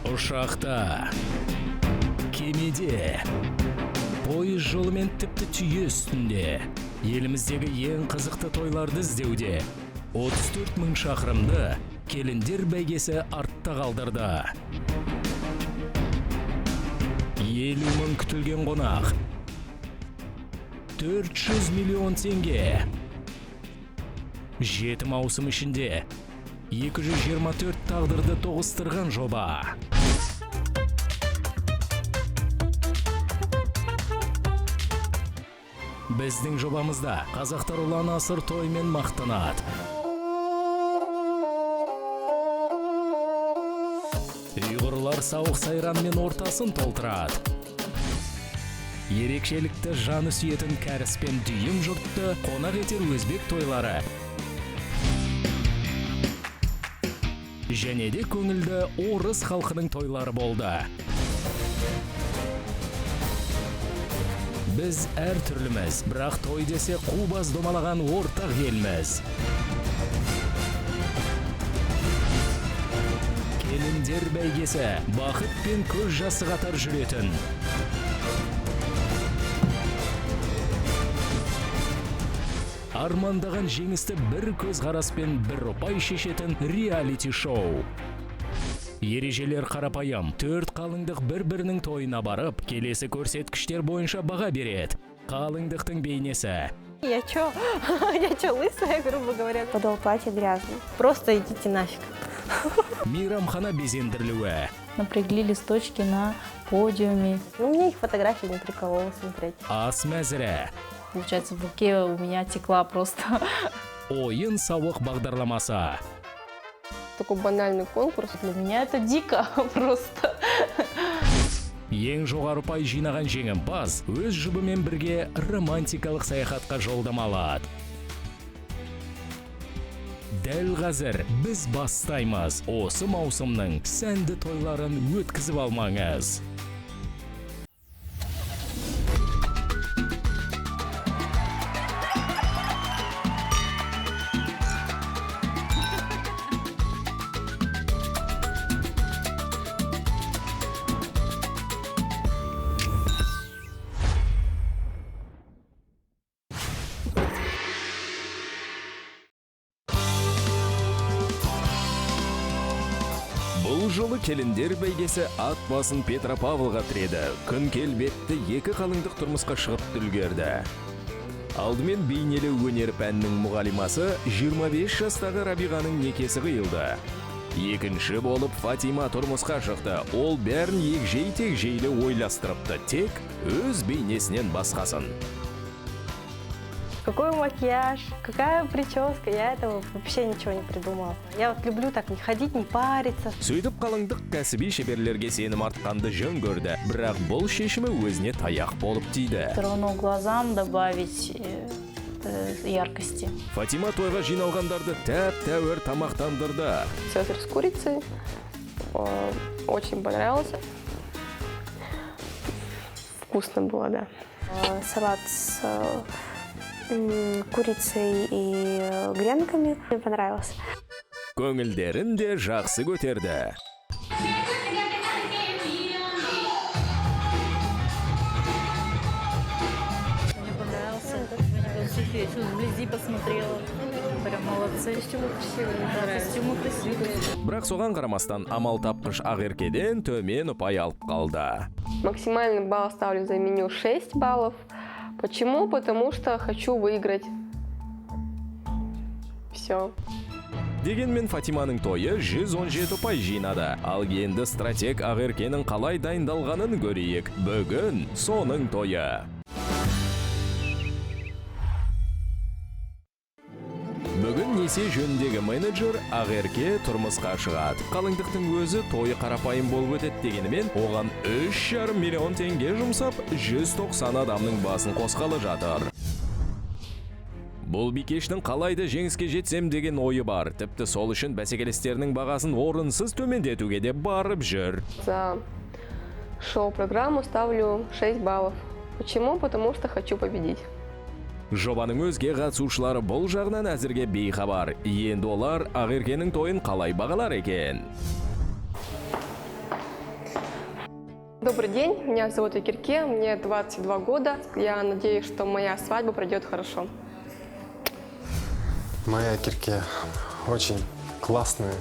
Ұшақта, кемеде, пойыз жолымен тіпті түйе үстінде, еліміздегі ең қызықты тойларды іздеуде 34 мың шақырымды келіндер бәйгесі артта қалдырды. 50 мың күтілген қонақ, 400 миллион теңге, 7 маусым ішінде 224 тағдырды тоғыстырған жоба. Біздің жобамызда қазақтар ұлан асыр тоймен мақтанады. Ұйғырлар сауық сайранмен ортасын толтырады. Ерекшелікті жаны сүйетін кәріс пен дүйім жұртты қонақ етер өзбек тойлары. Және де көңілді орыс халқының тойлары болды. Біз әр түрліміз, бірақ той десе қубаз домалаған ортақ елміз. Келіндер бәйгесі, бақыт пен көз жасы қатар жүретін. Армандаған жеңісті бір көз қараспен бір ұпай шешетін реалити шоу. Ережелер қарапайым, 4 қалыңдық бір-бірінің тойына барып, келесі көрсеткіштер бойынша баға береді. Қалыңдықтың бейнесі. Я чё, лысая, грубо говоря. Подол платья грязный. Просто идите нафиг. Мейрамхана безендірілуі. Напрягли листочки на подиуме. Мне их фотографии не прикололо смотреть. Ас мәзірі. Получается, в руке у меня текла просто. Ойын сауық бағдарламасы. Такой банальный конкурс. Для меня это дико просто. Ең жоғары ұпай жинаған жеңімпаз өз жұбымен бірге романтикалық саяхатқа жолдама алады. Дәл қазір біз бастаймыз. Осы маусымның сәнді тойларын өткізіп алмаңыз. Бұл жолы келіндер бәйгесі ат басын Петропавлға тіреді. Күн келбетті 2 қалыңдық тұрмысқа шығып үлгерді. Алдымен бейнелі өнер пәнінің мұғалимасы 25 жастағы Рабиғаның некесі қиылды. Екінші болып Фатима тұрмысқа шықты. Ол бәрін егжей-тегжейлі ойластырыпты, тек өз бейнесінен басқасын. Какой макияж, какая прическа, я этого вообще ничего не придумала. Я вот люблю так не ходить, не париться. Сөйтіп қалыңдық кәсіби шеберлерге сенім артқанды жөн көрді, бірақ бұл шешімі өзіне таяқ болып тиді. Все равно глазам добавить яркости. Фатима тойға жиналғандарды тәп-тәуір тамақтандырды. Цезарь с курицей очень понравился. Вкусно было, да. Салат с курицей и гренками. Мне понравился. Көңілдерін де жақсы көтерді. Мне понравился. Вблизи посмотрела. Прям молодцы. Костюмы красивые. Костюмы красивые. Бірақ соған қарамастан амал тапқыш Ақеркеден төмен ұпай алып қалды. Максимальный балл ставлю за меню 6 баллов. Почему? Потому что хочу выиграть. Все. Дегенмен Фатиманың тойы 117 ұпай жинады. Ал енді стратег Ақеркенің қалай дайындалғанын көрейік. Бүгін соның тойы. Бүгін несие жөніндегі менеджер Ақерке тұрмысқа шығады. Қалыңдықтың өзі тойы қарапайым болып өтеді дегенімен, оған 3,5 миллион теңге жұмсап, 190 адамның басын қосқалы жатыр. Бұл бикештің қалайда жеңіске жетсем деген ойы бар. Тіпті сол үшін бәсекелестерінің бағасын орынсыз төмендетуге де барып жүр. За шоу-программу ставлю 6 баллов. Почему? Потому что хочу победить. Жобаның өзге қатысушылары бұл жағынан әзірге бейхабар. Енді олар Ақеркенің тойын қалай бағалар екен? Добрый день, меня зовут Игерке, мне 22 года. Я надеюсь, что моя свадьба пройдет хорошо. Моя Кирке очень классная,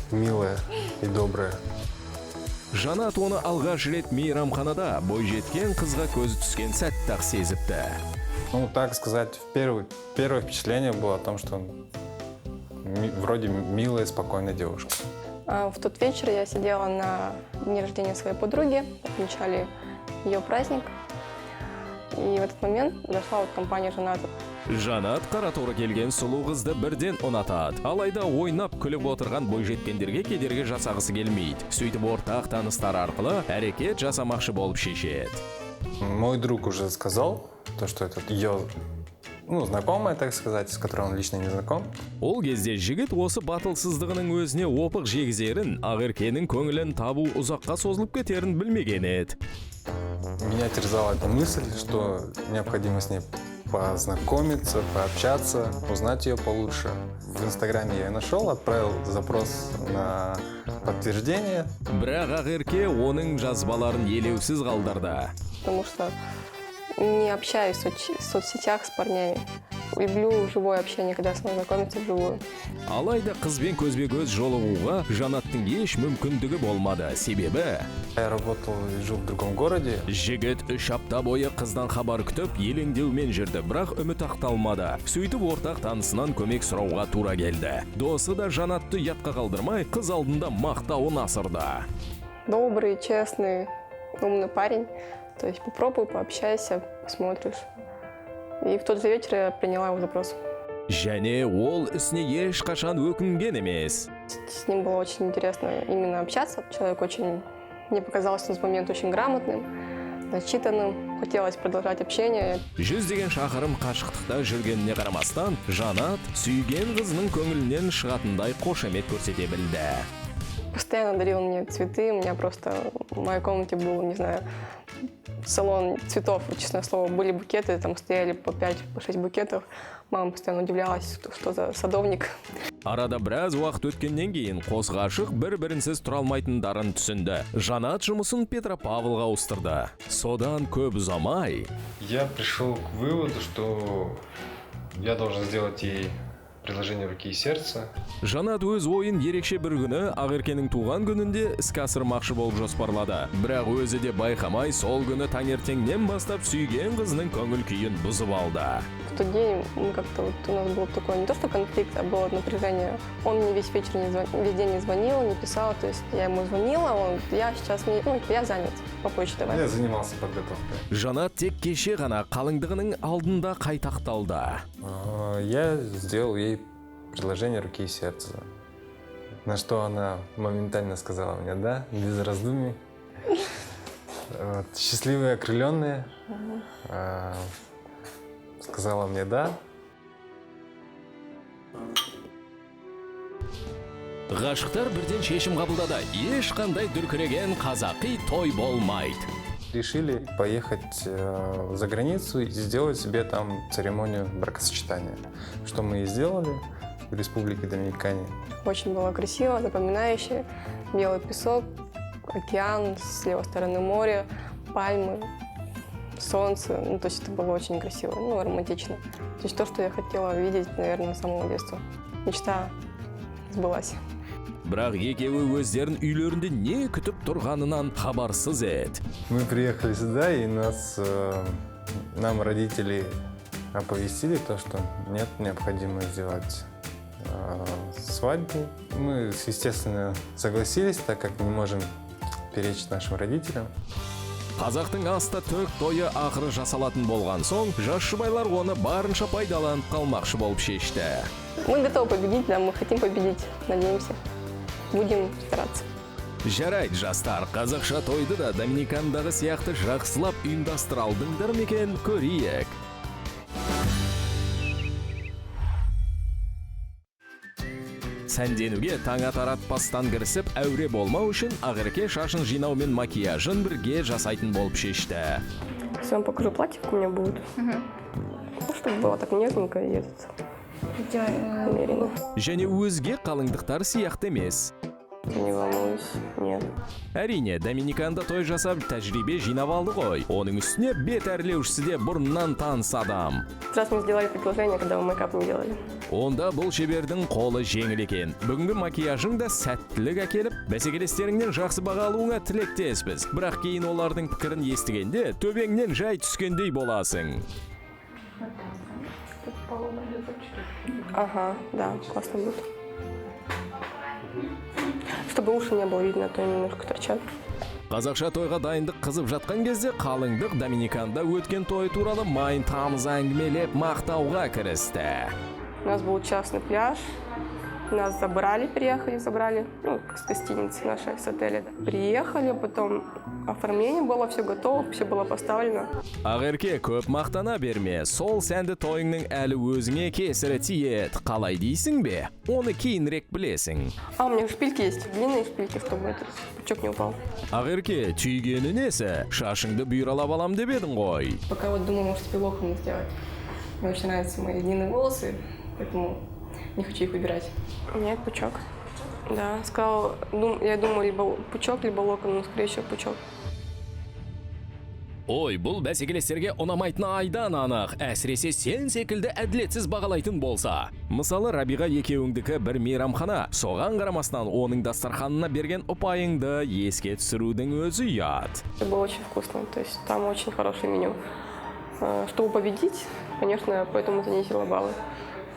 милая и добрая. Жанат оны алғаш рет мейрамханада бойжеткен қызға көзі түскен сәтті-ақ сезіпті. Ну, так сказать, первое впечатление было о том, что вроде милая, спокойная девушка. В тот вечер я сидела на дне рождения своей подруги, отмечали ее праздник. И в этот момент зашла вот компания Жаната. Жанат қараторы келген сұлу қызды бірден ұнатады. Алайда ойнап күліп отырған бойжеткендерге кедергі жасағысы келмейді. Сөйтіп ортақ таныстар арқылы әрекет жасамақшы болып шешеді. Мой друг уже сказал, что это ее, знакомая, так сказать, с которой он лично не знаком. Ол кезде жігіт осы батылсыздығының өзіне опық жегізерін, Ақеркенің көңілін табу ұзаққа созылып кетерін білмеген еді. Меня терзала эта мысль, что необходимо с ней познакомиться, пообщаться, узнать ее получше. В Инстаграме я ее нашел, отправил запрос на подтверждение. Бірақ Ақерке оның жазбаларын елеусіз қалдырды. Потому что не общаюсь в соцсетях с парнями. Люблю живое общение, когда с мной знакомятся вживую. Алайда қызбен көзбе-көз жолығуға Жанаттың еш мүмкіндігі болмады. Себебі Я работал и жил в другом городе. жігіт 3 апта бойы қыздан хабар күтіп, елеңдеумен жүрді, бірақ үміт ақталмады. Сөйтіп ортақ танысынан көмек сұрауға тура келді. Досы да Жанатты ұятқа қалдырмай, қыз алдында мақтауын асырды. Добрый, честный, умный парень. То есть попробуй, пообщайся, посмотришь. И в тот же вечер я приняла его запрос. Және ол ісіне ешқашан өкінген емес. С ним было очень интересно именно общаться. Человек мне показался на тот момент очень грамотным, начитанным. Хотелось продолжать общение. Жүздеген шақырым қашықтықта жүргеніне қарамастан, Жанат сүйген қызының көңілінен шығатындай қошемет көрсете білді. Постоянно дарил мне цветы. У меня просто в моей комнате был, не знаю, салон цветов, честное слово. Были букеты, там стояли по 5-6 букетов. Мама постоянно удивлялась, что за садовник. Арада біраз уақыт өткеннен кейін қос ғашық бір-бірінсіз тұра алмайтындарын түсінді. Жанат жұмысын Петропавлға ауыстырды. Содан көп ұзамай Я пришел к выводу, что я должен сделать ей предложение руки и сердца. Жанат өз ойын ерекше бір күні Ақеркенің туған күнінде іске асырмақшы болып жоспарлады. Бірақ өзі де байқамай сол күні таңертеңнен бастап сүйген қызының көңіл күйін бұзып алды. В тот день у нас был такой не то что конфликт, а было напряжение. Он мне весь день не звонил, не писал. То есть я ему звонила, я занят, попозже давай. Я занимался подготовкой. Жанат тек кеше ғана қалыңдығының алдында қайтақталды. Я сделал ей предложение руки и сердца. На что она моментально сказала мне «да», без раздумий. Счастливые, окрыленные. Сказала мне «да». Ғашықтар бірден шешім қабылдады. Ешқандай дүркіреген қазақи той болмайды. Решили поехать за границу и сделать себе там церемонию бракосочетания. Что мы и сделали в Республике Доминикане. Очень было красиво, запоминающе. Белый песок, океан, с левой стороны море, пальмы, солнце. То есть это было очень красиво, романтично. То есть то, что я хотела видеть, наверное, с самого детства. Мечта сбылась. Бірақ екеуі өздерін үйлерінде не күтіп тұрғанынан хабарсыз еді. Мы приехали сюда, и нам родители оповестили то, что нет, необходимо сделать свадьбу. Мы, естественно, согласились, так как не можем перечить нашим родителям. Қазақтың аста төк тойы ақыры жасалатын болған соң, жас жұбайлар оны барынша пайдаланып қалмақшы болып шешті. Мы готовы победить, да, мы хотим победить, надеемся. Будем стараться. Жарайды, жастар, қазақша тойды да Доминикандағы сияқты жақсылап ұйымдастыра алдыңдар мекен, көрейік. Сәнденуге таң атаратпастан кірісіп, әуре болмау үшін Ақерке шашын жинау мен макияжын бірге жасайтын болып шешті. Сейчас вам покажу платье, у меня будет. Чтобы было так нежненько и умеренно. Және өзге қалыңдықтар сияқты емес. Не волнуюсь, нет. Әрине, Доминиканда той жасап тәжірибе жинап алды ғой. Оның үстіне бет әрлеушісі де бұрыннан таныс адам. Раз мы сделали предложение, когда мы мейкап не делали. Онда бұл шебердің қолы жеңіл екен. Бүгінгі макияжың да сәттілік әкеліп, бәсекелестеріңнен жақсы баға алуыңа тілектеспіз. Бірақ кейін олардың пікірін естігенде, төбеңнен жай түскендей боласың. Ага, да, классно будет. Чтобы уши не было видно, а то они немножко торчат. Қазақша тойға дайындық қызып жатқан кезде қалыңдық Доминиканда өткен той туралы майын тамыз әңгімелеп мақтауға кірісті. У нас был частный пляж. Нас забрали, приехали, забрали, ну, с гостиницы нашей, с отеля. Приехали, потом оформление было, все готово, все было поставлено. Ағерке көп мақтана берме, сол сәнді тойыңның әлі өзіңе кесірі тиет. Қалай дейсің бе? Оны кейінірек білесің. А, у меня шпильки есть, длинные шпильки, чтобы этот пучок не упал. Ағерке, түйгені несі? Шашыңды бүйралап алам деп едің ғой. Пока вот думаю, может, пилоком сделать. Мне очень нравятся мои длинные волосы, поэтому не хочу их выбирать. Нет, пучок. Да, сказал, я думаю, либо пучок, либо локон, но скорее всего пучок. Ой, бұл бәсекелестерге ұнамайтын айдан анық, әсіресе сен секілді әділетсіз бағалайтын болса. Мысалы, Рабиға екеуіңдікі бір мейрамхана, соған қарамастан оның дастарханына берген ұпайыңды еске түсірудің өзі ұят. Это было очень вкусно, то есть там очень хорошее меню. Чтобы победить, конечно, поэтому занизила баллы.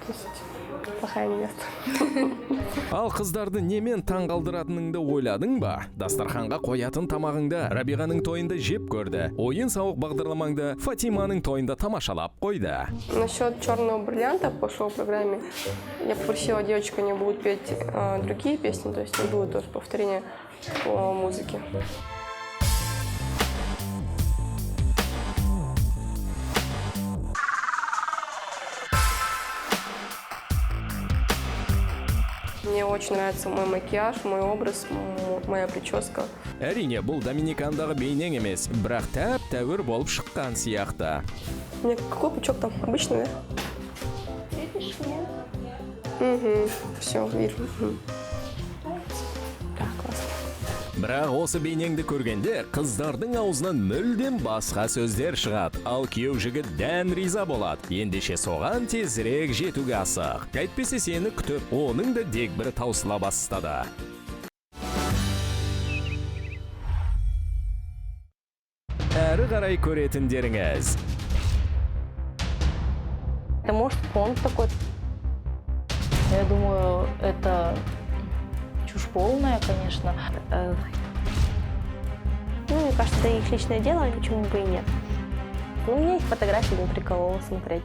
То есть плохая невеста. Ал қыздарды немен таңғалдыратыныңды ойладың ба? Дастарханға қоятын тамағыңды Рабиғаның тойында жеп көрді. Ойын-сауық бағдарламаңды Фатиманың тойында тамашалап қойды. Насчет черного бриллианта по шоу-программе я попросила девочку, они будут петь другие песни, то есть не будет тоже повторения по музыке. Мне очень нравится мой макияж, мой образ, моя прическа. Әрине, бұл Доминикандағы бейнең емес, бірақ тәп-тәуір болып шыққан сияқты. У меня какой пучок там? Обычный, да? Видишь, нет? Угу, все, вижу. Так, классно. Бірақ осы бейнеңді көргенде қыздардың аузынан мүлдем басқа сөздер шығады. Ал күйеу жігіт дән риза болады. Ендеше соған тезірек жетуге асық. Әйтпесе сені күтіп, оның да дегбірі таусыла бастады. Әрі қарай көретіндеріңіз. Это может фон такой. Я думаю, это чушь полная, конечно. Ну, мне кажется, это их личное дело, почему бы и нет. Ну, у меня есть фотографии, не приколола смотреть.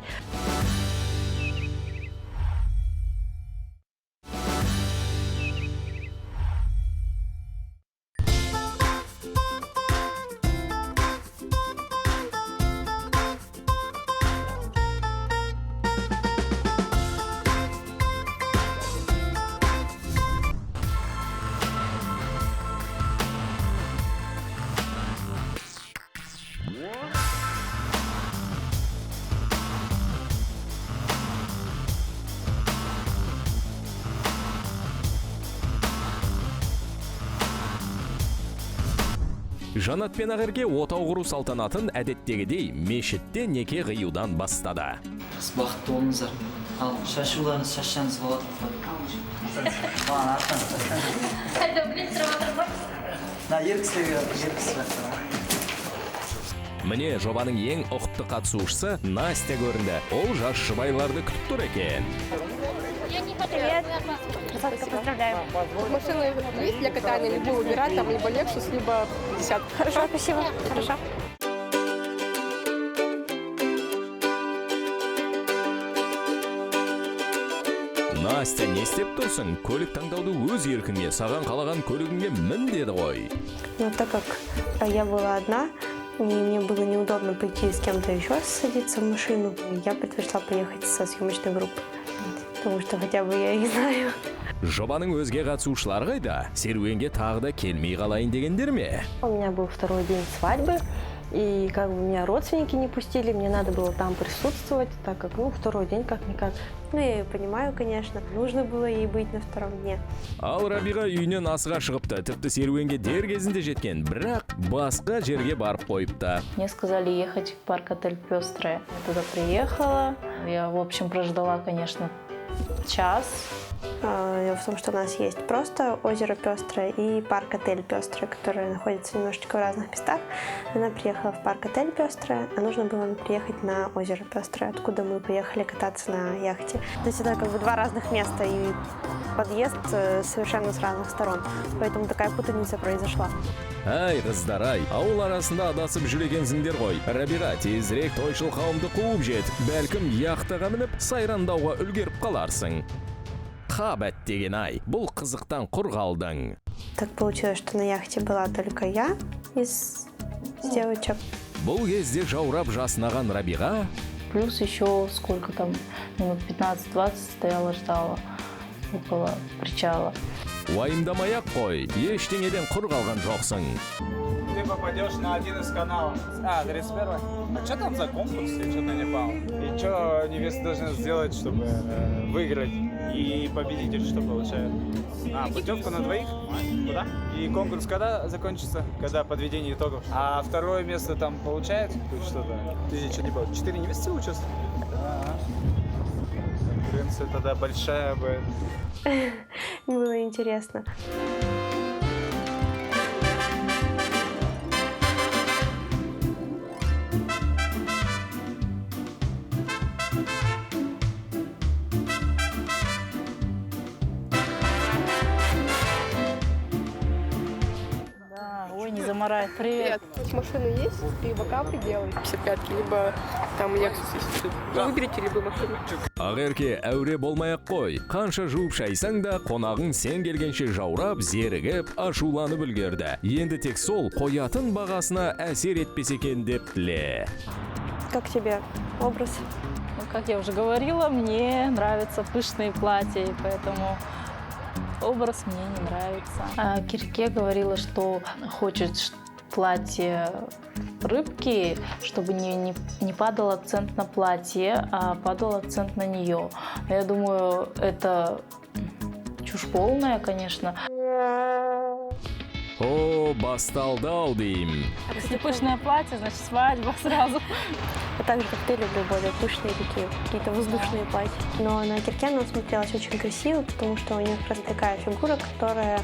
Жанат пен Ағерге отау құру салтанатын әдеттегідей мешітте неке қиюдан бастады. Сіз бақытты болыңыздар. Ал шашуларыңыз шашсаңыз болады. Маған артқан. Міне жобаның ең ұқыпты қатысушысы Настя көрінді. Ол жас жұбайларды күтіп тұр екен. Привет. Красотка, поздравляю. Машину есть для катания, любую выбирать, там либо Lexus, либо 50. Хорошо, спасибо. Хорошо. Настя, не істеп тұрсың? Көлік таңдауды өз еркіңе, саған қалаған көлігіңе мін деді ғой. Но так как я была одна, и мне было неудобно пойти с кем-то еще садиться в машину, я предпочла поехать со съемочной группой. Потому что хотя бы я их знаю. Жобаның өзге қатысушылары қайда? Серуенге тағы да келмей қалайын дегендер ме? У меня был второй день свадьбы, И как бы меня родственники не пустили, мне надо было там присутствовать, так как, второй день как-никак. Ну, я ее понимаю, конечно. Нужно было ей быть на втором дне. Ал Рабиға үйінен асыға шығыпты, тіпті серуенге дер кезінде жеткен, бірақ басқа жерге барып қойыпты. Мне сказали ехать в парк-отель «Пестрая». Я туда приехала. Я, в общем, прождала, конечно, час. Дело в том, что у нас есть просто озеро Пестрое и парк-отель Пестрое, которые находятся немножечко в разных местах. Она приехала в парк-отель Пестрое, а нужно было приехать на озеро Пестрое, откуда мы поехали кататься на яхте. То есть это как бы два разных места и подъезд совершенно с разных сторон. Поэтому такая путаница произошла. Ай, қыздар-ай, ауыл арасында адасып жүр ғой. Рабиға тезірек тойшыл қауымды қуып жет, бәлкім яхтаға мініп, сайрандауға үлгеріп қаларсың. Қабәт деген ай, бұл қызықтан құр қалдың. Так получилось, что на яхте была только я из девочек. Бұл кезде жаурап жасынаған Рабиға Плюс еще сколько там, минут 15-20 стояла, ждала около причала. уайымдамай-ақ қой, ештеңеден құр қалған жоқсың. Ты попадешь на один из каналов. 31-й. А что там за конкурс? Я что-то не понял. И что невесты должны сделать, чтобы выиграть? И победитель что получает? Путевку на двоих? Куда? И конкурс когда закончится? Когда подведение итогов? А второе место там получается? Что-то? Ты что не понял? 4 невесты участвуют? Конкуренция тогда большая будет. Было интересно. Ой, не заморай. Привет. Машина есть, и бока приделай. 55-ки, либо там Lexus есть. Выберите любую машину. Ағерке әуре болмай-ақ қой. Қанша жуып шайсаң да, қонағың сен келгенше жаурап, зерігіп, ашуланып үлгерді. Енді тек сол қоятын бағасына әсер етпесе екен деп тіле. Как тебе образ? Как я уже говорила, мне нравятся пышные платья, и поэтому образ мне не нравится. А Кирке говорила, что хочет платье рыбки, чтобы не падал акцент на платье, а падал акцент на нее. Я думаю, это чушь полная, конечно. О, басталды-ау деймін. Если пышное платье, значит свадьба сразу. А так же, как ты, люблю более пышные такие, какие-то воздушные платья. Но на Кирке она смотрелась очень красиво, потому что у нее как раз такая фигура, которая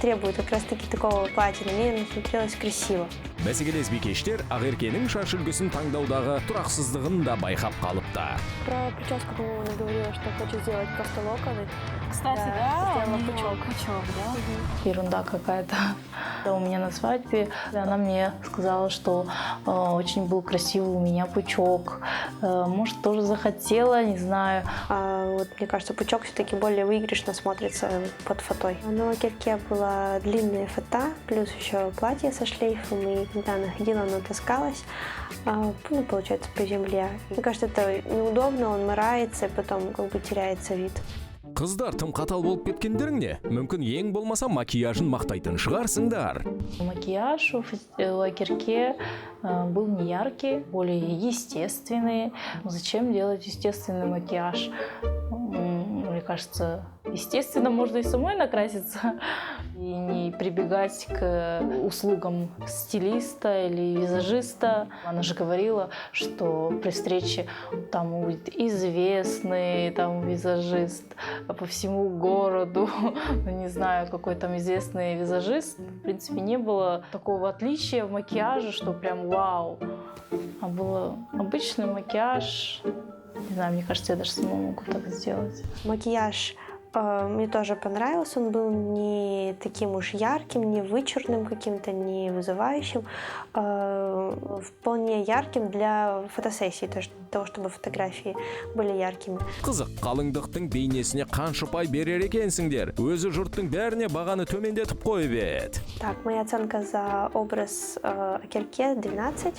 требует как раз-таки такого платья. На ней она смотрелась красиво. Бәсекелес бикештер Ағеркенің шаш үлгісін таңдаудағы тұрақсыздығын да байқап қалыпты. Про прическу, по-моему, она говорила, что хочет сделать просто локоны. Кстати, сделала пучок. да? Ерунда какая-то. У меня на свадьбе она мне сказала, что очень был красивый у меня пучок. Может, тоже захотела, не знаю. Вот, мне кажется, пучок все-таки более выигрышно смотрится под фатой. Но на Кирке была длинная фата, плюс еще платье со шлейфом, и когда она ходила, она таскалась, получается, по земле. Мне кажется, это неудобно, он морается, и потом как бы теряется вид. Қыздар тым қатал болып кеткендерің не? Мүмкін ең болмаса макияжын мақтайтын шығарсыңдар. Макияж у Кирке был не яркий, более естественный. Зачем делать естественный макияж? Мне кажется, естественно, можно и самой накраситься и не прибегать к услугам стилиста или визажиста. Она же говорила, что при встрече там будет известный визажист по всему городу. Не знаю, какой там известный визажист. В принципе, не было такого отличия в макияже, что прям вау. А был обычный макияж. Не знаю, мне кажется, я даже сама могу так сделать. Макияж мне тоже понравился. Он был не таким уж ярким, не вычурным каким-то, не вызывающим. Вполне ярким для фотосессии, для того, чтобы фотографии были яркими. Қызық, қалыңдықтың бейнесіне қаншыпай берер екенсіңдер. Өзі жұрттың бәріне бағаны төмендетіп қойып еді. Так, моя оценка за образ Кирке 12,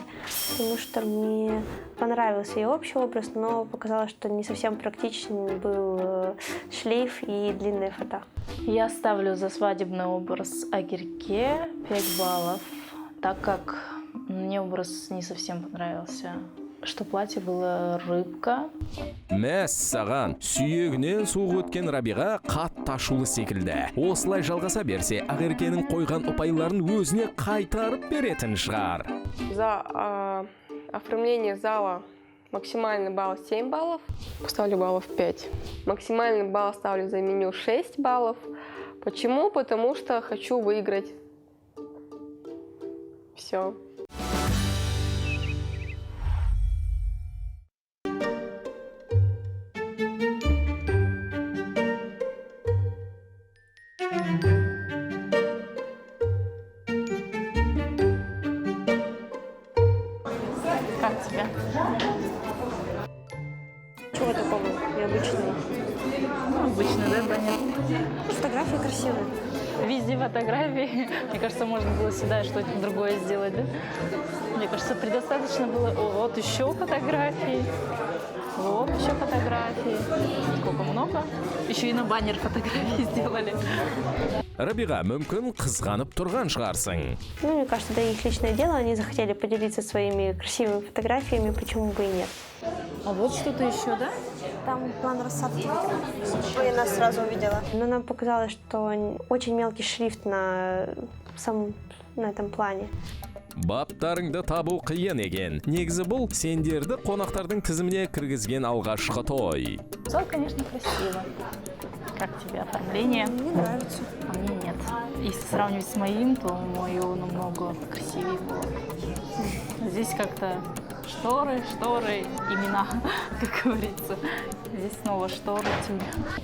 потому что мне понравился и общий образ, но показалось, что не совсем практичен был шлейф и длинная фата. Я ставлю за свадебный образ Кирке 5 баллов, так как Мне образ не совсем понравился. Что платье было рыбка. Мәс саған, сүйегінен суық өткен Рабиға қатты ашулы секілді. Осылай жалғаса берсе, Ақеркенің қойған ұпайларын өзіне қайтарып беретін шығар. За оформление зала максимальный балл 7 баллов. Поставлю баллов 5. Максимальный балл ставлю за меню 6 баллов. Почему? Потому что хочу выиграть. Все. Как тебе? Чего такого необычного? Обычно, да, баннер? Фотографии красивые. Везде фотографии. Мне кажется, можно было сюда что-то другое сделать, да? Мне кажется, предостаточно было... О, вот еще фотографии. Вот еще фотографии. Сколько много. Еще и на баннер фотографии сделали. Рабиға, мүмкін қызғанып тұрған шығарсың. Ну, мне кажется, да, их личное дело. Они захотели поделиться своими красивыми фотографиями, почему бы и нет. А вот что-то еще, да? Там план рассадки видела. Я нас сразу увидела. Но нам показалось, что очень мелкий шрифт на этом плане. Баптарыңды табу қиын екен. Негізі бұл сендерді қонақтардың тізіміне кіргізген алғашқы той. Зал, конечно, красиво. Как тебе оформление? Мне нравится. А мне нет. Если сравнивать с моим, то мое намного красивее было. Здесь как-то шторы, имена, как говорится. Здесь снова шторы, тюль.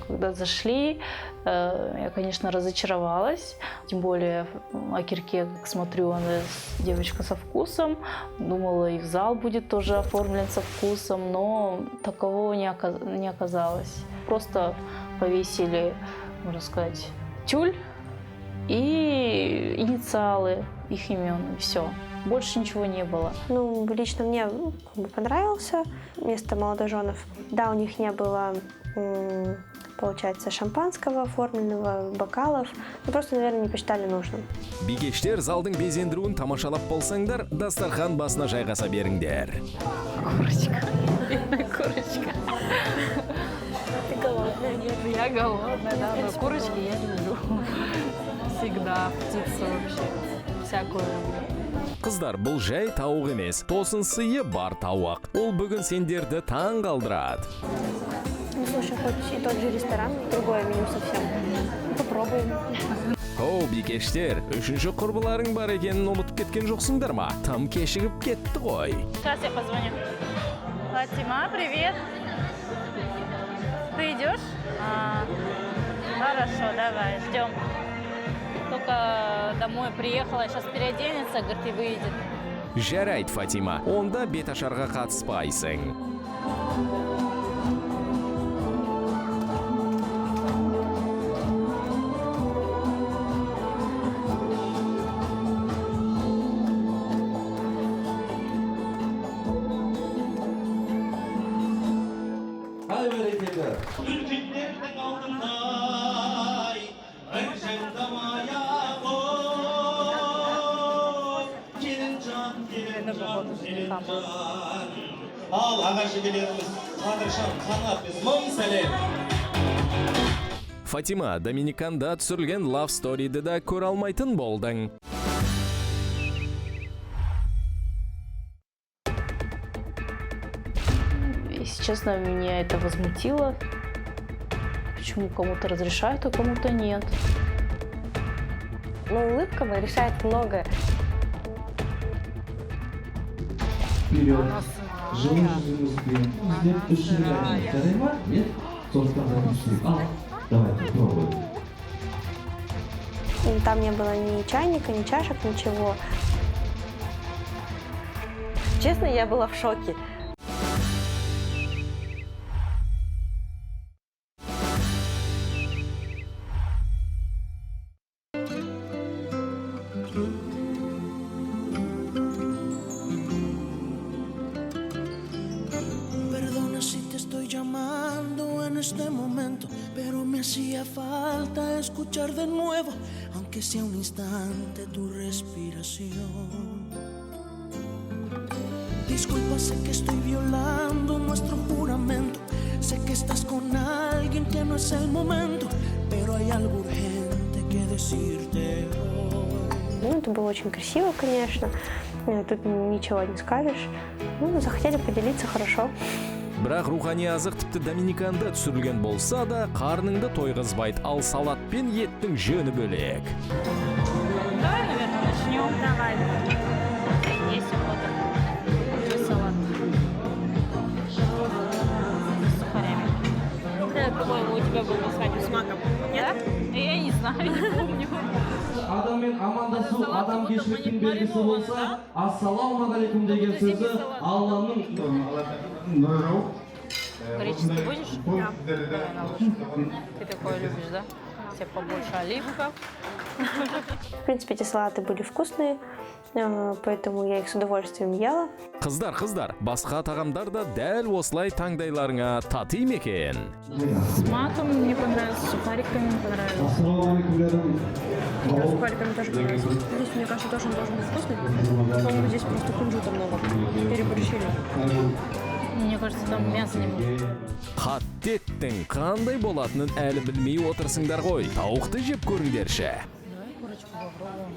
Когда зашли, я, конечно, разочаровалась. Тем более о Кирке, как смотрю, она девочка со вкусом. Думала, и в зал будет тоже оформлен со вкусом, но такового не оказалось. Просто повесили, можно сказать, тюль и инициалы их имен, и все. Больше ничего не было. Ну, лично мне понравился место молодоженов. Да, у них не было, получается, шампанского оформленного, бокалов. Но просто, наверное, не посчитали нужным. Бикештер залдың безендіруін тамашалап болсаңдар, дастархан басына жайғаса беріңдер. Курочка. Бедная курочка. Ты голодная? Нет, я голодная, да, но курочки я люблю. Всегда птицу вообще, всякую люблю. Қыздар, бұл жай тауық емес, тосын сыйы бар тауық. Ол бүгін сендерді таң қалдырады. Ну, слушай, хоть и тот же ресторан, другое меню совсем. Попробуем. Оу, бикештер, үшінші құрбыларың бар екенін ұмытып кеткен жоқсыңдар ма? Там кешігіп кетті ғой. Сейчас я позвоню. Фатима, привет. Ты идешь? Хорошо, давай, ждем. Только домой приехала, сейчас переоденется, говорит, и выйдет. Жарайды, Фатима, онда беташарға қатыспайсың. Ал ағашыгелеріміз Қадыршан Қанат мың сәлем. Фатима, Доминиканда түсірілген Love Story'ді да көре алмайтын болдың. Если честно, меня это возмутило. Почему кому-то разрешают, а кому-то нет? Но улыбка решает многое. Вперед. Жылы жүзімізбен іздеп үшірген жарай ма? Нет? Сондықтан записывай. Ал, давай, попробуй. Там не было ни чайника, ни чашек, ничего. Честно, я была в шоке. Perdona si te estoy llamando en este momento, pero me hacía falta escuchar de nuevo, aunque sea un instante, tu respiración. Disculpa, sé que estoy violando nuestro juramento. Sé que estás con alguien que no es el momento, pero hay algo urgente que decirte hoy. Ну, это было очень красиво, конечно. Тут ничего не скажешь. Ну, захотели поделиться, хорошо. Бірақ рухани азық тіпті Доминиканда түсірілген болса да, қарныңды тойғызбайды, ал салат пен еттің жөні бөлек. Давай, наверное, начнем. Давай. Есть охота. Салат. С сухарями. По-моему, у тебя был с маком. Нет? Я не знаю, не помню. Адаммен амандасу, адамгершіліктің белгісі болса, ассалаумағалейкум деген сөзі Алланың. Греческий будешь? Да. Ты такое любишь, да? Себе побольше оливков. В принципе, эти салаты были вкусные, поэтому я их с удовольствием ела. Қыздар, басқа тағамдар да дәл осылай таңдайларыңа тати ме екен? С маком мне понравилось, с сухариками понравилось. Ассалаумағалейкум. С сухариками тоже понравилось. Здесь, мне кажется, тоже он должен быть вкусный. По-моему, здесь просто кунжута много. Переборщили. Мне кажется, там мясо не будет. Хаттеттің қандай болатынын әлі білмей отырсыңдар ғой. Тауықты жеп көріңдерші. Давай курочку попробуем.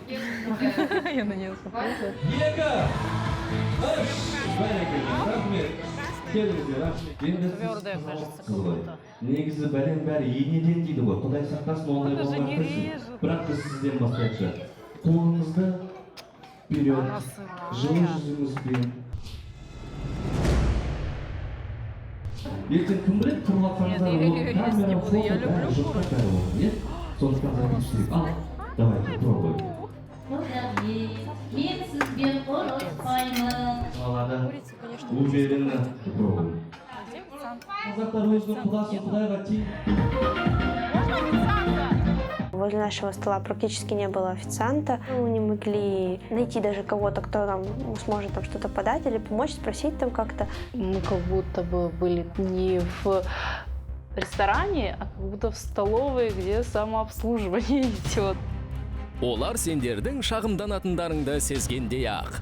Я на нее смотрю. Твердая, кажется, как-то. Негізі бәлем бәрі енеден дейді ғой. Құдай сақтасын ондай болмай тұрсын. Бірақ біз сізден бастайықшы. Қолыңызды вперед, жылы жүзіңізбен. Ертең кім біледі, тұрматсаңыздар ол камера, фото, бәрі жұртқа бәрі olur. Нет? Сондықтан записывайық. Ал, давай, попробуй. Мен сізбен қорықпаймын. Алады. Уверенно попробуй. Қазақтар өзінің құдасын құдайға тең. Возле нашего стола практически не было официанта. Мы не могли найти даже кого-то, кто нам сможет там что-то подать или помочь, спросить там как-то. Мы как будто бы были не в ресторане, а как будто в столовой, где самообслуживание идет. Олар сендердің шағымданатындарыңды сезгендей-ақ.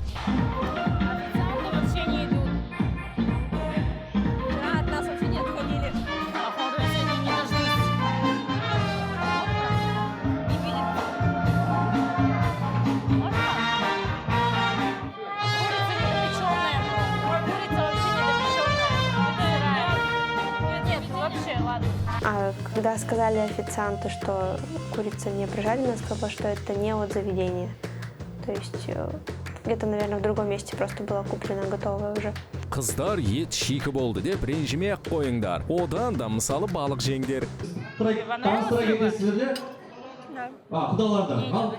А когда сказали официанту, что курица не прожарена, сказала, что это не от заведения. То есть где-то, наверное, в другом месте просто была куплена готовая уже. Қыздар ет шикі болды деп ренжімей ақ қойыңдар. Одан да мысалы балық жеңдер. Таныстыра кетесіздер? Да. Құдалардан? Ал?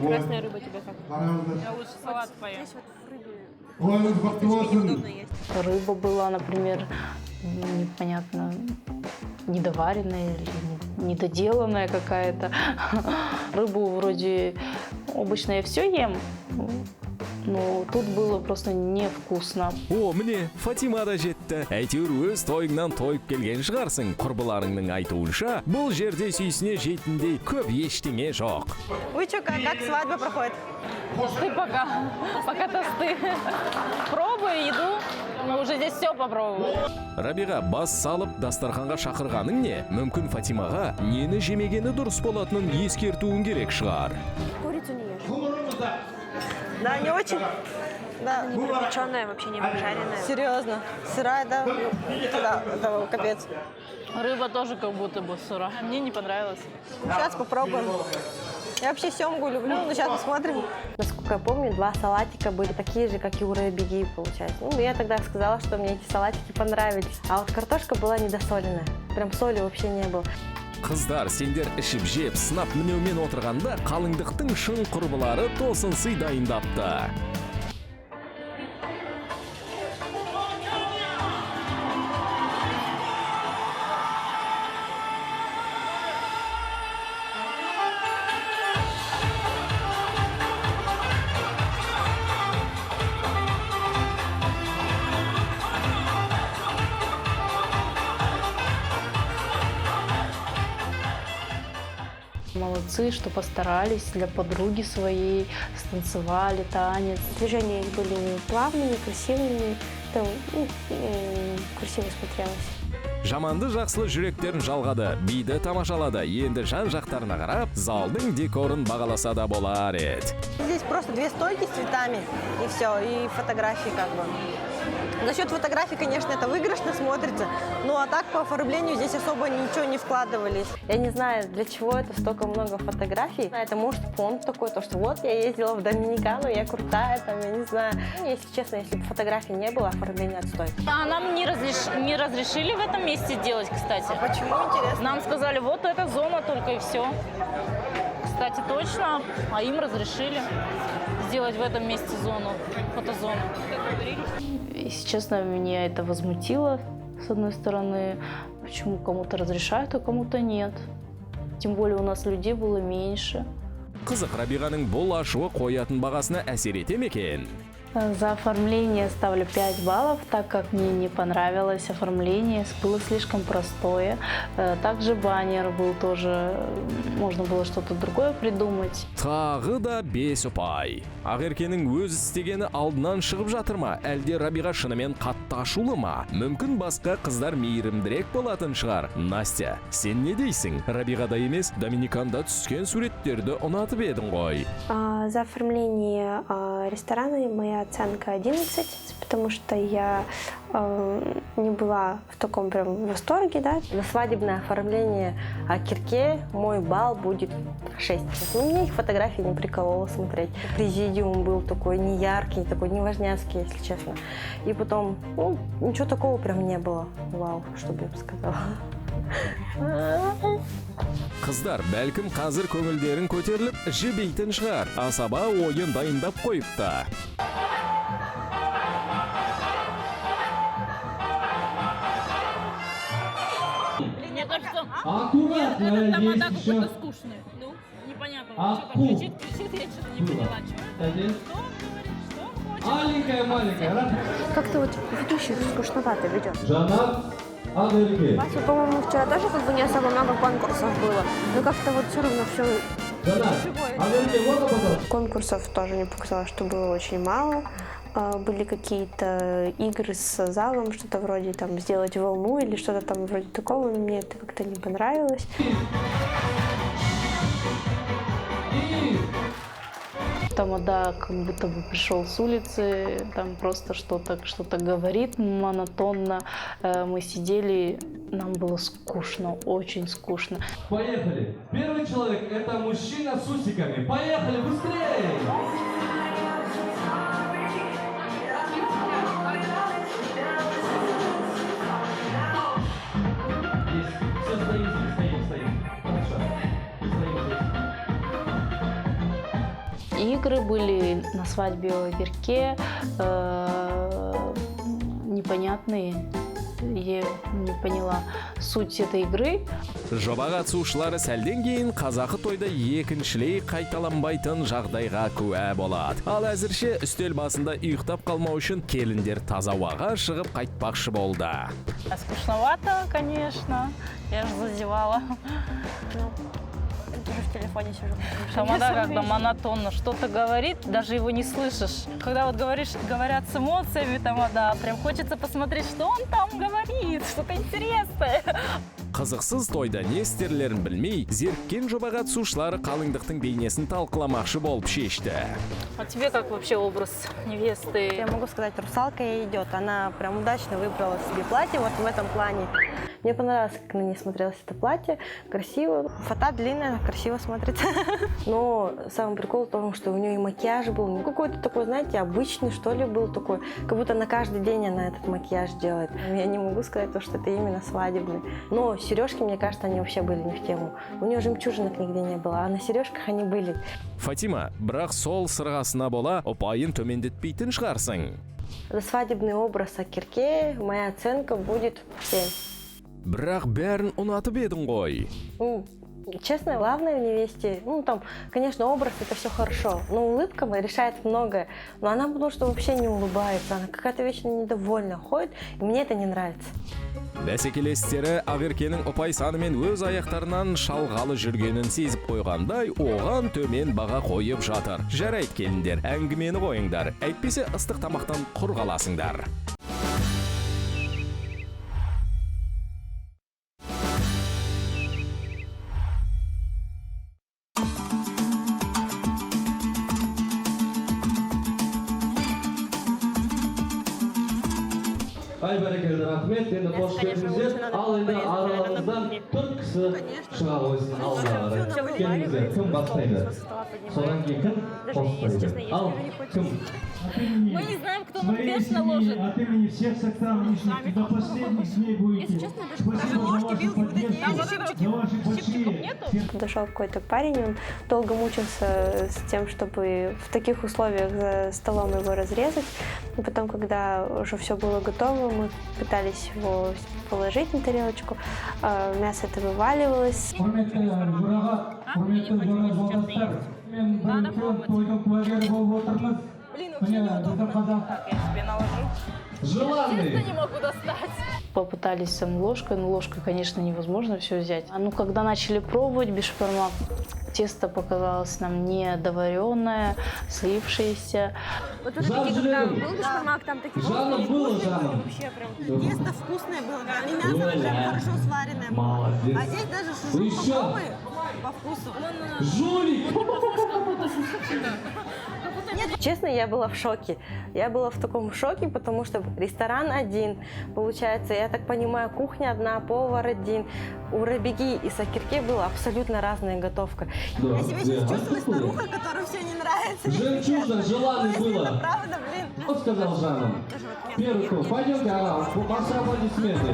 Красная рыба тебе как? Я лучше салат поем. Рыба была, например, непонятно, недоваренная или недоделанная какая-то. Рыбу вроде обычно я все ем, но тут было просто невкусно. О, мне Фатима да жетті. Әйтеуір өз тойыңнан тойып келген шығарсың. Құрбыларыңның айтуынша, бұл жерде сүйсіне жетіндей көп ештеңе жоқ. Вы что, как свадьба проходит? Тосты пока тосты. Пробую еду, мы уже здесь все попробовали. Рабиға бас салып дастарханға шақырғаның не? Мүмкін Фатимаға нені жемегені дұрыс болатынын ескертуің керек шығар. Курицу не ешь? Да, не очень? Да. Не пропеченная, вообще не прожаренная. Серьезно? Сырая, да? Да, это капец. Рыба тоже как будто бы сырая. Мне не понравилось. Сейчас попробуем. Я вообще семгу люблю, но сейчас посмотрим. Насколько я помню, 2 салатика были такие же, как и у рыбиги, получается. Ну, я тогда сказала, что мне эти салатики понравились. А вот картошка была недосоленная. Прям соли вообще не было. Қыздар, сендер ішіп жеп, сынап мінеумен отырғанда қалыңдықтың шын құрбылары тосын сый дайындапты. молодцы, что постарались для подруги своей, станцевали танец. Движения были плавными, красивыми. Это красиво смотрелось. Жаманды жақсылы жүректерін жалғады, биді тамашалады, енді жан-жақтарына қарап, залдың декорын бағаласа да болар еді. Здесь просто 2 стойки с цветами, и все, и фотографии как бы. За счет фотографий, конечно, это выигрышно смотрится, ну а так по оформлению здесь особо ничего не вкладывались. Я не знаю, для чего это столько много фотографий. Это может фонд такой, то что вот я ездила в Доминикану, я крутая, там, я не знаю. Если честно, если бы фотографий не было, оформление отстой. А нам не разрешили в этом месте делать, кстати. А почему, интересно? Нам сказали, вот эта зона только и все. Кстати, точно, а им разрешили сделать в этом месте зону, фотозону. Если честно, меня это возмутило, с одной стороны. Почему кому-то разрешают, а кому-то нет. Тем более у нас людей было меньше. Қызық, Рабиғаның бұл ашуы қоятын бағасына әсер ете ме екен? За оформление ставлю 5 баллов, так как мне не понравилось оформление, было слишком простое. Также баннер был тоже, можно было что-то другое придумать. Тағы да 5 ұпай. Ақеркенің өз істегені алдынан шығып жатыр ма? Әлде Рабиға шынымен қатты ашулы ма? Мүмкін басқа қыздар мейірімдірек болатын шығар. Настя, сен не дейсің? Рабиғада емес, Доминиканда түскен суреттерді ұнатып едің ғой. За оформление ресторана моя оценка 11, потому что я не была в таком прям восторге, да. На свадебное оформление Кирке мой балл будет 6. Ну, мне их фотографии не прикололо смотреть. Президиум был такой неяркий, такой неважняцкий, если честно. И потом, ну, ничего такого прям не было. Вау, что бы я бы сказала. Қыздар, бәлкім қазір көңілдерін көтеріліп, жібейтін шығар. Асаба ойын дайындап қойыпты. Мне кажется, Аккуратно, тамада есть еще. какой-то скучный. Ну, непонятно. Аку. Что-то кричит, я что-то не поняла. Один. Что он говорит, что он хочет? Маленькая. Как-то вот ведущий скучновато ведет. Жанат Адельки. По-моему, вчера тоже как бы не особо много конкурсов было. Но как-то вот все равно все... Жанат Адельки, вот пожалуйста. Конкурсов тоже не показалось, что было очень мало. Были какие-то игры с залом, что-то вроде там сделать волну или что-то там вроде такого. Мне это как-то не понравилось. Тамада как будто бы пришел с улицы, там просто что-то говорит монотонно. Мы сидели, нам было скучно, очень скучно. Поехали. Первый человек — это мужчина с усиками. Поехали, быстрее! Игры были на свадьбе в Огирке, непонятные. Я не поняла суть этой игры. Жоба қатысушылары сәлден кейін қазақы тойда екіншілей қайталанбайтын жағдайға куә болады. Ал әзірше үстел басында ұйықтап қалмау үшін келіндер таза ауаға шығып қайтпақшы болды. Скучновато, конечно. Я же зазевала. Тоже в телефоне сижу. Тамада, когда монотонно что-то говорит, даже его не слышишь. Когда вот говорят с эмоциями, тамада, прям хочется посмотреть, что он там говорит, что-то интересное. Қызықсыз тойда не істерлерін білмей, зеріккен жоба қатысушылары қалыңдықтың бейнесін талқыламақшы болып шешті. А тебе как вообще образ невесты? Я могу сказать, русалка ей идет. Она прям удачно выбрала себе платье вот в этом плане. Мне понравилось, как на ней смотрелось это платье. Красиво. Фата длинная, красиво смотрится. Но самый прикол в том, что у нее и макияж был. Ну, какой-то такой, знаете, обычный, что ли, был такой. Как будто на каждый день она этот макияж делает. Я не могу сказать, что это именно свадебный. Но сережки, мне кажется, они вообще были не в тему. У нее жемчужинок нигде не было, а на сережках они были. Фатима, бірақ сол сырғасына бола ұпайын төмендетпейтін шығарсың. За свадебный образ Кирке моя оценка будет 7. Бірақ бәрін ұнатып едің ғой. Честно, главное в невесте, ну там, конечно, образ это все хорошо, но улыбка решает многое. Но она потому что вообще не улыбается, она какая-то вечно недовольна ходит, и мне это не нравится. Бәсекелестері Ақеркенің ұпай санымен өз аяқтарынан шалғалы жүргенін сезіп қойғандай, оған төмен баға қойып жатыр. Жарайды келіндер, әңгімені қойыңдар, әйтпесе ыстық тамақтан құр қаласыңдар. Ай бәрекелді рахмет, енді қош келдіңіздер. Ал енді араларыңыздан 4 кісі шыға қойсын алдағары. Келіңіздер, кім бастайды? Содан кейін кім қосылайды? Ал, кім? Мы не знаем, кто нам пеш наложит. От имени всех составленников до последних дней будете. Спасибо за вашу поддержку, за ваши большие. Подошел какой-то парень, он долго мучился с тем, чтобы в таких условиях за столом его разрезать. И потом, когда уже все было готово, мы пытались его положить на тарелочку, мясо это вываливалось. Желанный! Не могу достать. Попытались самой ложкой, но ложкой, конечно, невозможно все взять. Ну, когда начали пробовать бешбармак, тесто показалось нам недоваренное, слипшееся. Вот это такие, когда был бешбармак, там такие Жаном было, Жаном? вообще прям тесто вкусное было, и мясо вообще хорошо сваренное было. Молодец. А здесь даже шашлык попробуй по вкусу. Жулик! Честно, я была в шоке. Я была в таком шоке, потому что ресторан один, получается, я так понимаю, кухня одна, повар один. У Рабиги и Сакирке была абсолютно разная готовка. Да, Я себя сейчас чувствую старухой, которой все не нравится. Жемчужно, желанный было. Правда, блин. Он сказал Жаном. Первый тур. Пойдемте, Арам, ваши аплодисменты.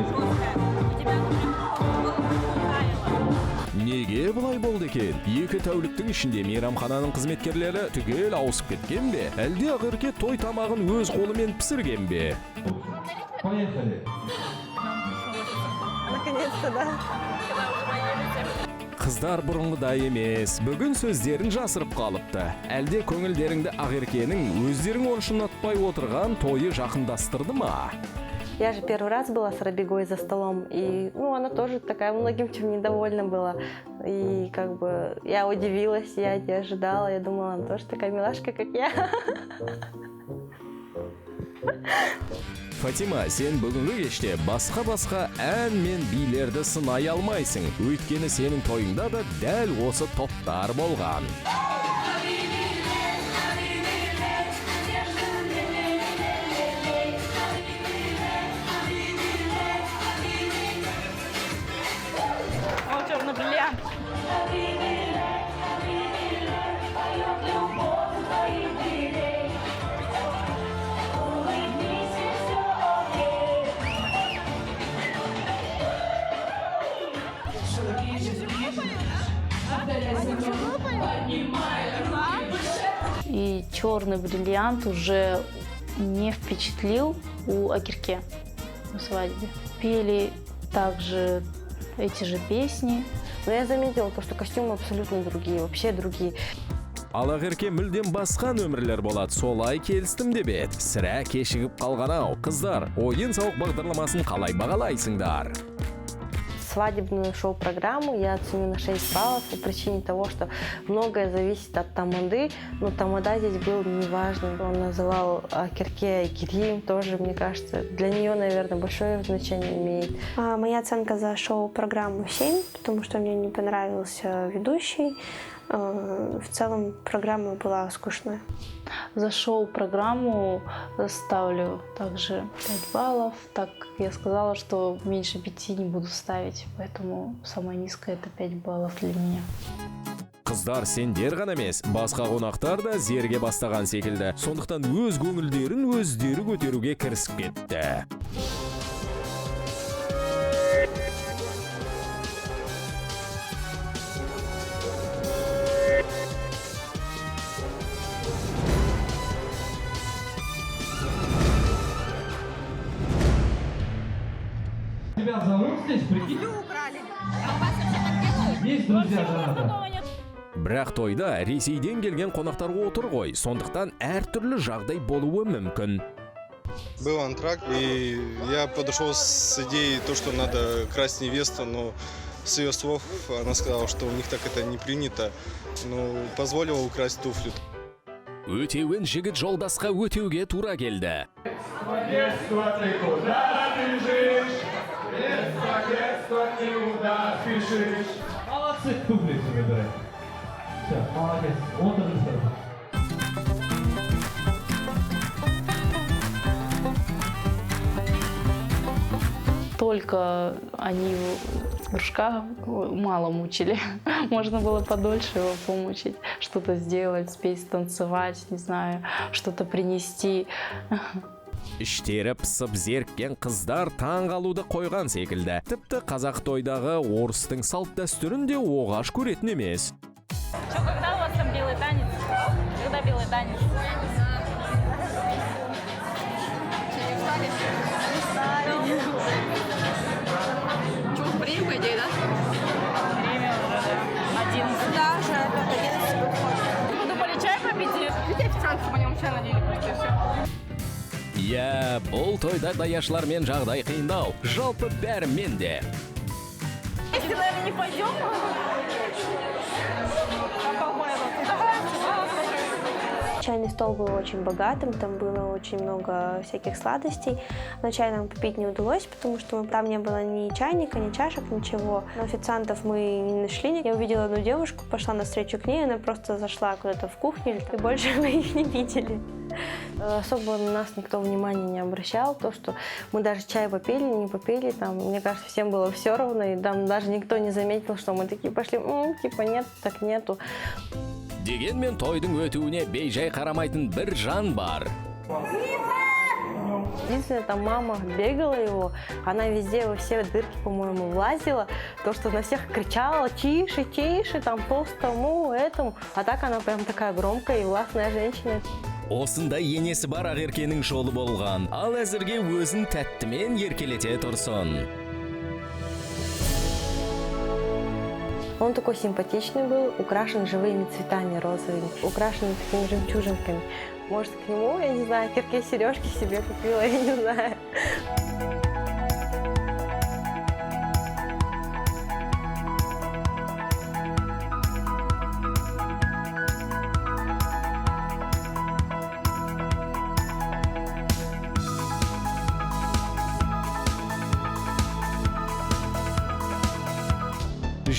Неге бұлай болды екен? 2 тәуліктің ішінде мейрамхананың қызметкерлері түгел ауысып кеткен бе? Әлде Ақерке той тамағын өз қолымен пісірген бе? Поехали. Наконец-то, да. Қыздар бұрынғыдай емес, бүгін сөздерін жасырып қалыпты. Әлде көңілдеріңді Ақеркенің өздерің оншын ұнатпай отырған тойы жақындастырды ма? Я же первый раз была с Рабигой за столом, и она тоже такая многим чем недовольна была. И как бы я удивилась, я не ожидала, я думала, она тоже такая милашка, как я. Фатима, сен бүгінгі кеште басқа ән мен билерді сынай алмайсың. Өйткені сенің тойыңда да дәл осы топтар болған. Бриллиант. И черный бриллиант уже не впечатлил у Ақерке на свадьбе. Пели также эти же песни. Но я заметила, что костюмы абсолютно другие, вообще другие. Ал Ақерке мүлдем басқа нөмірлер болады, солай келістім деп еді. Сірә кешігіп қалған-ау. Қыздар, ойын-сауық бағдарламасын қалай бағалайсыңдар? Свадебную шоу-программу я оценю на 6 баллов по причине того, что многое зависит от тамады, но тамада здесь был неважный. Он называл Ақерке Керим, тоже, мне кажется, для нее, наверное, большое значение имеет. Моя оценка за шоу-программу 7, потому что мне не понравился ведущий. В целом программа была скучная. За шоу-программу ставлю также 5 баллов, так как я сказала, что меньше 5 не буду ставить, поэтому самое низкое это 5 баллов для меня. Қыздар, сендер ғана емес, басқа қонақтар да зерге бастаған секілді. Сондықтан өз көңілдерін өздері көтеруге кірісіп кетті. Тебя зовут здесь, прикинь? Украли. А у вас вообще так делают? Есть друзья Жаната? Бірақ тойда Ресейден келген қонақтар отыр ғой, сондықтан әртүрлі жағдай болуы мүмкін. Был антракт, и я подошел с идеей, то, что надо красть невесту, но с ее слов она сказала, что у них так это не принято, но позволила украсть туфли. Өтеуін жігіт жолдасқа өтеуге тура келді. Молодцы, туфли выбирай. Все, молодец, он тоже сказал. Только они дружка мало мучили. Можно было подольше его помучить, что-то сделать, спеть, танцевать, не знаю, что-то принести. Іштері пысып зеріккен қыздар таң қалуды қойған секілді. Тіпті қазақ тойдағы орыстың салт дәстүрінде оғаш көретін емес. Когда у вас там белый танец? Когда белый танец? Время, по идее, да? Время уже, да. 11. Да, уже 11 подходит. Вы думали чай попить? Где официант, чтобы они вам чай налили, просто и все. Иә, бұл тойда даяшылармен жағдай қиындау. Жалпы бәрімен де. Если, наверное, не пойдем, Чайный стол был очень богатым, там было очень много всяких сладостей. Но чай нам попить не удалось, потому что там не было ни чайника, ни чашек, ничего. Но официантов мы не нашли. Я увидела одну девушку, пошла навстречу к ней, она просто зашла куда-то в кухню, и больше мы их не видели. Особо на нас никто внимания не обращал. То, что мы даже чай попили, не попили, там, мне кажется, всем было все равно. И там даже никто не заметил, что мы такие пошли, типа нет, так нету. Дегенмен тойдың өтуіне бейжай қарамайтын бір жан бар. Единственное, там мама бегала его, она везде во все дырки, по-моему, влазила. То, что на всех кричала, тише, тише, там пост тому, этому. А так она прям такая громкая и властная женщина. Осында енесі бар Ақеркенің жолы болған, ал әзірге өзін тәттімен еркелете тұрсын. Он такой симпатичный был, украшен живыми цветами розовыми, украшен такими жемчужинками. Может, к нему, я не знаю, Керке сережки себе купила, я не знаю.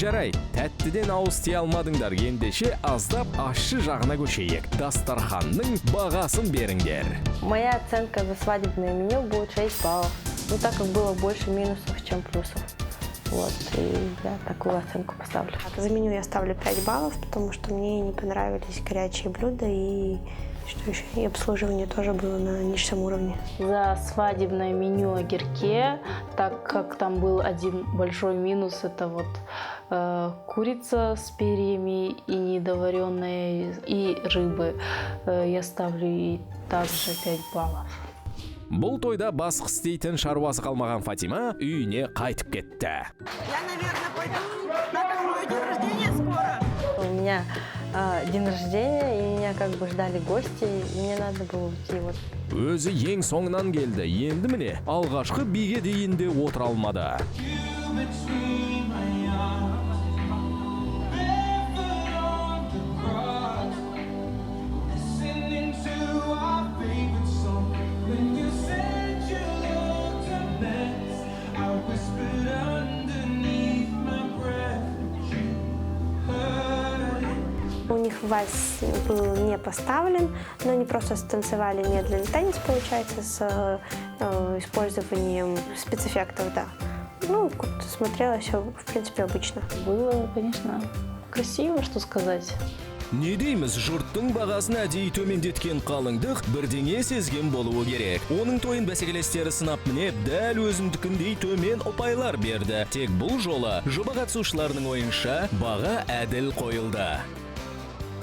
Жарай, тәттіден ауыз тие алмадыңдар, ендеше аздап ащы жағына көшейік. Дастарханның бағасын беріңдер. Моя оценка за свадебное меню будет 6 баллов. Ну, так как было больше минусов, чем плюсов. Вот, и я такую оценку поставлю. За меню я ставлю 5 баллов, потому что мне не понравились горячие блюда и что еще, и обслуживание тоже было на низшем уровне. За свадебное меню Ақерке, так как там был один большой минус, это вот курица с перьями и недоваренные, и рыбы, я ставлю и также 5 баллов. Бұл тойда басқы істейтін шаруасы қалмаған Фатима үйіне қайтып кетті. Я, наверное, пойду, так как мой день рождения скоро. У меня день рождения, и меня как бы ждали гости, и мне надо было уйти. Вот. Өзі ең соңынан келді, енді міне алғашқы биге дейін де отыра алмады. У них вальс был не поставлен, но они просто станцевали медленный танец, получается, с использованием спецэффектов, да. Ну, смотрелось все, в принципе, обычно. Было, конечно, красиво, что сказать. Не дейміз, жұрттың бағасын әдейі төмендеткен қалыңдық бірдеңе сезген болуы керек. Оның тойын бәсекелестері сынап мінеп, дәл өзіндікіндей төмен ұпайлар берді. Тек бұл жолы жоба қатысушыларының ойынша баға әділ қойылды.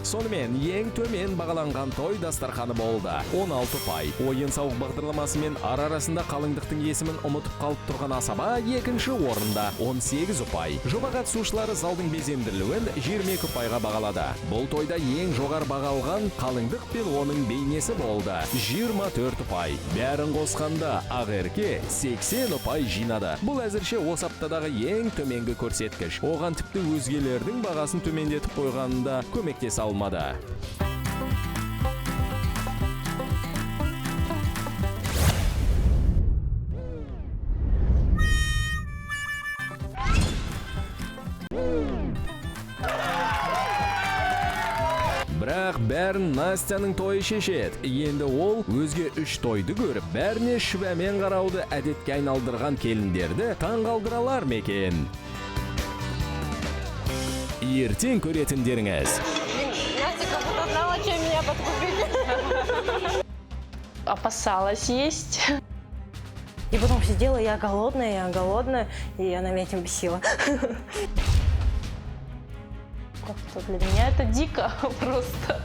Сонымен ең төмен бағаланған той дастарханы болды. 16 ұпай. Ойын-сауық бағдарламасымен арасында қалыңдықтың есімін ұмытып қалып тұрған асаба екінші орында 18 ұпай. Жоба қатысушылары залдың безендірілуін 22 ұпайға бағалады. Бұл тойда ең жоғары бағалған қалыңдық пен оның бейнесі болды. 24 ұпай. Бәрін қосқанда Ақерке 80 ұпай жинады. Бұл әзірше осы аптадағы ең төменгі көрсеткіш. Оған тіпті өзгелердің бағасын төмендетіп қойғанында көмектесе алмады. Бірақ бәрін Настяның тойы шешеді. Енді ол өзге 3 тойды көріп, бәріне шүбәмен қарауды әдетке айналдырған келіндерді таңғалдыралар мекен. Ертең көретіндеріңіз. Настя как будто знала, чем меня подкупить. Опасалась есть. И потом сидела, я голодная, и она меня этим бесила. Как-то для меня это дико просто.